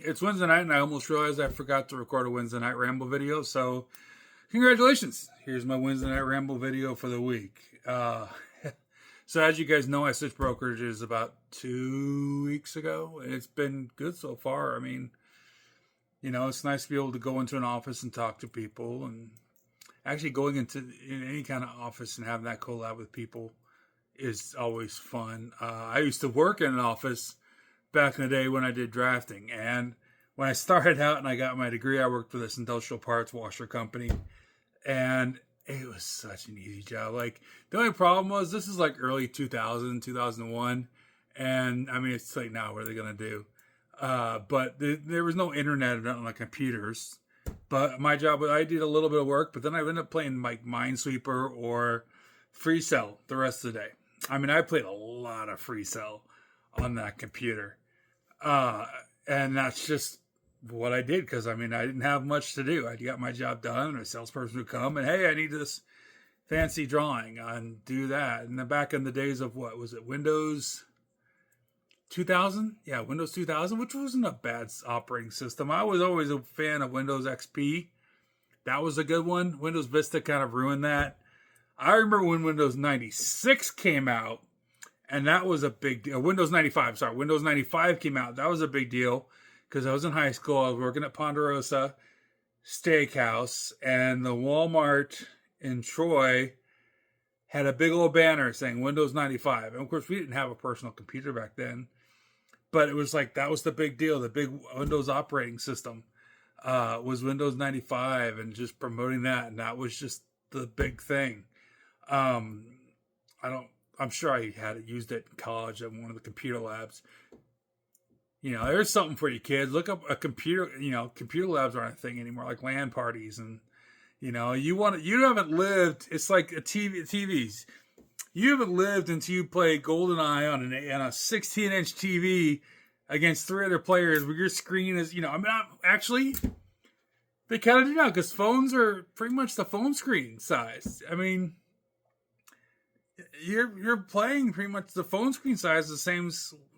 It's Wednesday night, and I almost realized I forgot to record a Wednesday night Ramble video. So, congratulations! Here's my Wednesday night Ramble video for the week. So, as you guys know, I switched brokerages about 2 weeks ago, and it's been good so far. I mean, it's nice to be able to go into an office and talk to people, and actually going in any kind of office and having that collab with people is always fun. I used to work in an office back in the day when I did drafting, and when I started out and I got my degree, I worked for this industrial parts washer company, and it was such an easy job. Like, the only problem was this is like early 2000, 2001, and I mean, it's like, now what are they going to do? But there was no internet on the computers. But my job, I did a little bit of work, but then I ended up playing like Minesweeper or Free Cell the rest of the day. I mean, I played a lot of Free Cell on that computer. And that's just what I did, because I mean, I didn't have much to do. I got my job done, and a salesperson would come and, hey, I need this fancy drawing, and do that. And then back in the days of, what was it, Windows 2000? Yeah, Windows 2000, which wasn't a bad operating system. I was always a fan of Windows XP. That was a good one. Windows Vista kind of ruined that. I remember when Windows 96 came out, and that was a big deal. Windows 95 came out. That was a big deal because I was in high school. I was working at Ponderosa Steakhouse, and the Walmart in Troy had a big old banner saying Windows 95. And of course, we didn't have a personal computer back then, but it was like, that was the big deal. The big Windows operating system was Windows 95, and just promoting that. And that was just the big thing. I'm sure I had used it in college at one of the computer labs. There's something for you kids. Look up a computer. Computer labs aren't a thing anymore, like LAN parties. And you haven't lived. It's like TVs. You haven't lived until you play GoldenEye on a 16-inch TV against 3 other players where your screen is, actually, they kind of do now, because phones are pretty much the phone screen size. I mean, you're playing pretty much the phone screen size, the same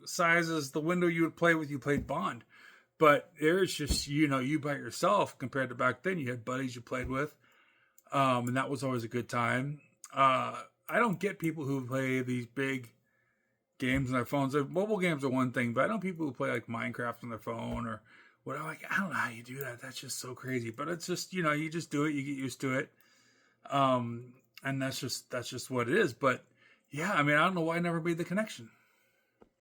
size as the window you would play with. You played Bond, but there's just you by yourself compared to back then. You had buddies you played with, and that was always a good time. I don't get people who play these big games on their phones. Mobile games are one thing, but I know people who play like Minecraft on their phone or what. Like, I don't know how you do that. That's just so crazy. But it's just you just do it. You get used to it. And that's just what it is. But yeah, I mean, I don't know why I never made the connection.